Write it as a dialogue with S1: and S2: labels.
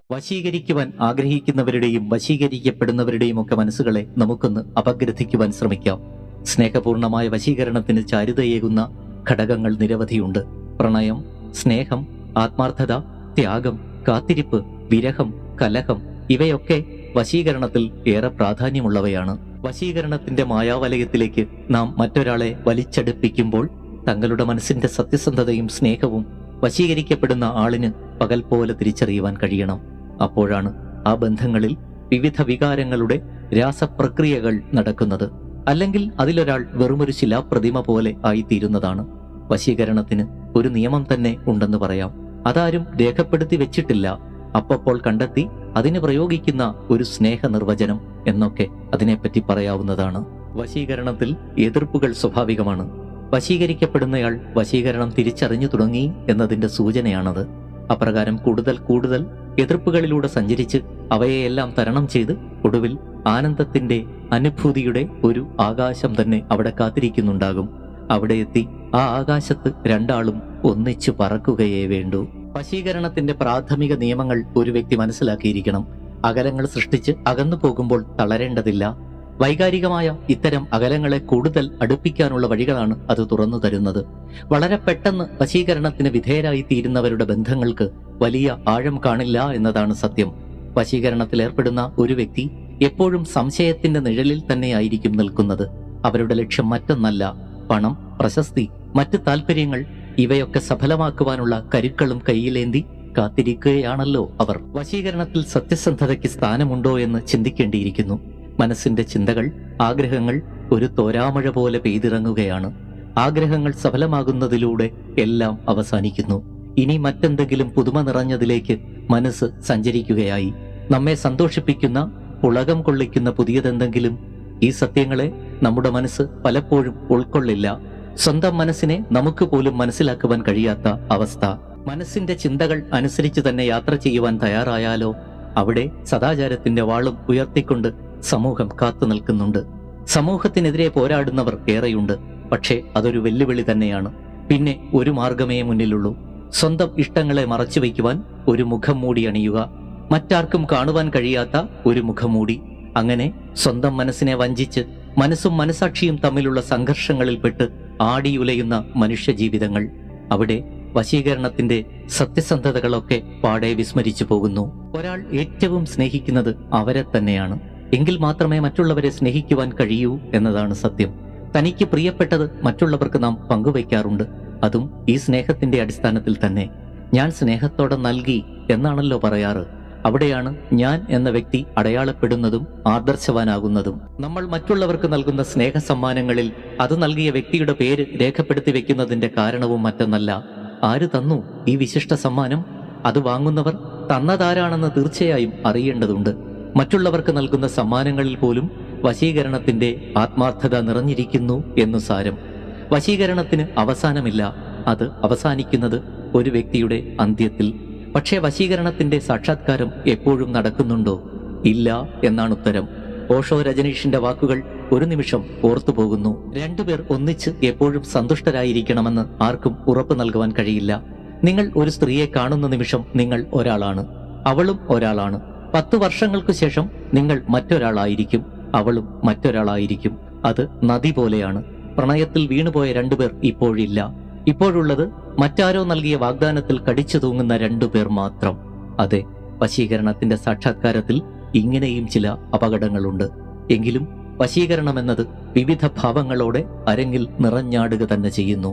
S1: വശീകരിക്കുവാൻ ആഗ്രഹിക്കുന്നവരുടെയും വശീകരിക്കപ്പെടുന്നവരുടെയും ഒക്കെ മനസ്സുകളെ നമുക്കൊന്ന് അപഗ്രഥിക്കുവാൻ ശ്രമിക്കാം. സ്നേഹപൂർണമായ വശീകരണത്തിന് ചാരുതയേകുന്ന ഘടകങ്ങൾ നിരവധിയുണ്ട്. പ്രണയം, സ്നേഹം, ആത്മാർത്ഥത, ത്യാഗം, കാത്തിരിപ്പ്, വിരഹം, കലഹം ഇവയൊക്കെ വശീകരണത്തിൽ ഏറെ പ്രാധാന്യമുള്ളവയാണ്. വശീകരണത്തിന്റെ മായാവലയത്തിലേക്ക് നാം മറ്റൊരാളെ വലിച്ചടുപ്പിക്കുമ്പോൾ തങ്ങളുടെ മനസ്സിന്റെ സത്യസന്ധതയും സ്നേഹവും വശീകരിക്കപ്പെടുന്ന ആളിന് പകൽ പോലെ തിരിച്ചറിയുവാൻ കഴിയണം. അപ്പോഴാണ് ആ ബന്ധങ്ങളിൽ വിവിധ വികാരങ്ങളുടെ രാസപ്രക്രിയകൾ നടക്കുന്നത്. അല്ലെങ്കിൽ അതിലൊരാൾ വെറുമൊരു ശിലാപ്രതിമ പോലെ ആയിത്തീരുന്നതാണ്. വശീകരണത്തിന് ഒരു നിയമം തന്നെ ഉണ്ടെന്ന് പറയാം. അതാരും രേഖപ്പെടുത്തി വെച്ചിട്ടില്ല. അപ്പപ്പോൾ കണ്ടെത്തി അതിന് പ്രയോഗിക്കുന്ന ഒരു സ്നേഹ നിർവചനം എന്നൊക്കെ അതിനെപ്പറ്റി പറയാവുന്നതാണ്. വശീകരണത്തിൽ എതിർപ്പുകൾ സ്വാഭാവികമാണ്. വശീകരിക്കപ്പെടുന്നയാൾ വശീകരണം തിരിച്ചറിഞ്ഞു തുടങ്ങി എന്നതിന്റെ സൂചനയാണത്. അപ്രകാരം കൂടുതൽ എതിർപ്പുകളിലൂടെ സഞ്ചരിച്ച് അവയെയെല്ലാം തരണം ചെയ്ത് ഒടുവിൽ ആനന്ദത്തിന്റെ അനുഭൂതിയുടെ ഒരു ആകാശം തന്നെ അവിടെ കാത്തിരിക്കുന്നുണ്ടാകും. അവിടെ എത്തി ആ ആകാശത്ത് രണ്ടാളും ഒന്നിച്ചു പറക്കുകയേ വേണ്ടൂ. വശീകരണത്തിന്റെ പ്രാഥമിക നിയമങ്ങൾ ഒരു വ്യക്തി മനസ്സിലാക്കിയിരിക്കണം. അകലങ്ങൾ സൃഷ്ടിച്ച് അകന്നു പോകുമ്പോൾ തളരേണ്ടതില്ല. വൈകാരികമായ ഇത്തരം അകലങ്ങളെ കൂടുതൽ അടുപ്പിക്കാനുള്ള വഴികളാണ് അത് തുറന്നു തരുന്നത്. വളരെ പെട്ടെന്ന് വശീകരണത്തിന് വിധേയരായി തീരുന്നവരുടെ ബന്ധങ്ങൾക്ക് വലിയ ആഴം കാണില്ല എന്നതാണ് സത്യം. വശീകരണത്തിൽ ഏർപ്പെടുന്ന ഒരു വ്യക്തി എപ്പോഴും സംശയത്തിന്റെ നിഴലിൽ തന്നെയായിരിക്കും നിൽക്കുന്നത്. അവരുടെ ലക്ഷ്യം മറ്റൊന്നല്ല, പണം, പ്രശസ്തി, മറ്റ് താല്പര്യങ്ങൾ ഇവയൊക്കെ സഫലമാക്കുവാനുള്ള കരുക്കളും കയ്യിലേന്തി കാത്തിരിക്കുകയാണല്ലോ അവർ. വശീകരണത്തിൽ സത്യസന്ധതയ്ക്ക് സ്ഥാനമുണ്ടോ എന്ന് ചിന്തിക്കേണ്ടിയിരിക്കുന്നു. മനസ്സിന്റെ ചിന്തകൾ, ആഗ്രഹങ്ങൾ ഒരു തോരാമഴ പോലെ പെയ്തിറങ്ങുകയാണ്. ആഗ്രഹങ്ങൾ സഫലമാകുന്നതിലൂടെ എല്ലാം അവസാനിക്കുന്നു. ഇനി മറ്റെന്തെങ്കിലും പുതുമ നിറഞ്ഞതിലേക്ക് മനസ്സ് സഞ്ചരിക്കുകയായി. നമ്മെ സന്തോഷിപ്പിക്കുന്ന, പുളകം കൊള്ളിക്കുന്ന പുതിയതെന്തെങ്കിലും. ഈ സത്യങ്ങളെ നമ്മുടെ മനസ്സ് പലപ്പോഴും ഉൾക്കൊള്ളില്ല. സ്വന്തം മനസ്സിനെ നമുക്ക് പോലും മനസ്സിലാക്കുവാൻ കഴിയാത്ത അവസ്ഥ. മനസ്സിന്റെ ചിന്തകൾ അനുസരിച്ച് തന്നെ യാത്ര ചെയ്യുവാൻ തയ്യാറായാലോ അവിടെ സദാചാരത്തിന്റെ വാളും ഉയർത്തിക്കൊണ്ട് സമൂഹം കാത്തു നിൽക്കുന്നുണ്ട്. സമൂഹത്തിനെതിരെ പോരാടുന്നവർ ഏറെയുണ്ട്. പക്ഷേ അതൊരു വെല്ലുവിളി തന്നെയാണ്. പിന്നെ ഒരു മാർഗമേ മുന്നിലുള്ളൂ. സ്വന്തം ഇഷ്ടങ്ങളെ മറച്ചുവെക്കുവാൻ ഒരു മുഖം മൂടി അണിയുക. മറ്റാർക്കും കാണുവാൻ കഴിയാത്ത ഒരു മുഖംമൂടി. അങ്ങനെ സ്വന്തം മനസ്സിനെ വഞ്ചിച്ച് മനസ്സും മനസാക്ഷിയും തമ്മിലുള്ള സംഘർഷങ്ങളിൽപ്പെട്ട് ആടിയുലയുന്ന മനുഷ്യജീവിതങ്ങൾ. അവിടെ വശീകരണത്തിന്റെ സത്യസന്ധതകളൊക്കെ പാടെ വിസ്മരിച്ചു പോകുന്നു. ഒരാൾ ഏറ്റവും സ്നേഹിക്കുന്നത് അവരെ തന്നെയാണ്. എങ്കിൽ മാത്രമേ മറ്റുള്ളവരെ സ്നേഹിക്കുവാൻ കഴിയൂ എന്നതാണ് സത്യം. തനിക്ക് പ്രിയപ്പെട്ടത് മറ്റുള്ളവർക്ക് നാം പങ്കുവയ്ക്കാറുണ്ട്. അതും ഈ സ്നേഹത്തിന്റെ അടിസ്ഥാനത്തിൽ തന്നെ. ഞാൻ സ്നേഹത്തോടെ നൽകി എന്നാണല്ലോ പറയാറ്. അവിടെയാണ് ഞാൻ എന്ന വ്യക്തി അടയാളപ്പെടുന്നതും ആദർശവാനാകുന്നതും. നമ്മൾ മറ്റുള്ളവർക്ക് നൽകുന്ന സ്നേഹ സമ്മാനങ്ങളിൽ അത് നൽകിയ വ്യക്തിയുടെ പേര് രേഖപ്പെടുത്തി വെക്കുന്നതിന്റെ കാരണവും മറ്റൊന്നല്ല. ആര് തന്നു ഈ വിശിഷ്ട സമ്മാനം? അത് വാങ്ങുന്നവർ തന്നതാരാണെന്ന് തീർച്ചയായും അറിയേണ്ടതുണ്ട്. മറ്റുള്ളവർക്ക് നൽകുന്ന സമ്മാനങ്ങളിൽ പോലും വശീകരണത്തിന്റെ ആത്മാർത്ഥത നിറഞ്ഞിരിക്കുന്നു എന്നു സാരം. വശീകരണത്തിന് അവസാനമില്ല. അത് അവസാനിക്കുന്നത് ഒരു വ്യക്തിയുടെ അന്ത്യത്തിൽ. പക്ഷേ വശീകരണത്തിന്റെ സാക്ഷാത്കാരം എപ്പോഴും നടക്കുന്നുണ്ടോ? ഇല്ല എന്നാണ് ഉത്തരം. ഓഷോ രജനീഷിന്റെ വാക്കുകൾ ഒരു നിമിഷം ഓർത്തുപോകുന്നു. രണ്ടുപേർ ഒന്നിച്ച് എപ്പോഴും സന്തുഷ്ടരായിരിക്കണമെന്ന് ആർക്കും ഉറപ്പ് നൽകുവാൻ കഴിയില്ല. നിങ്ങൾ ഒരു സ്ത്രീയെ കാണുന്ന നിമിഷം നിങ്ങൾ ഒരാളാണ്, അവളും ഒരാളാണ്. 10 വർഷങ്ങൾക്കു ശേഷം നിങ്ങൾ മറ്റൊരാളായിരിക്കും, അവളും മറ്റൊരാളായിരിക്കും. അത് നദി പോലെയാണ്. പ്രണയത്തിൽ വീണുപോയ രണ്ടുപേർ ഇപ്പോഴില്ല. ഇപ്പോഴുള്ളത് മറ്റാരോ നൽകിയ വാഗ്ദാനത്തിൽ കടിച്ചു തൂങ്ങുന്ന 2 പേർ മാത്രം. അതെ, വശീകരണത്തിന്റെ സാക്ഷാത്കാരത്തിൽ ഇങ്ങനെയും ചില അപകടങ്ങളുണ്ട്. എങ്കിലും വശീകരണമെന്നത് വിവിധ ഭാവങ്ങളോടെ അരങ്ങിൽ നിറഞ്ഞാടുക തന്നെ ചെയ്യുന്നു.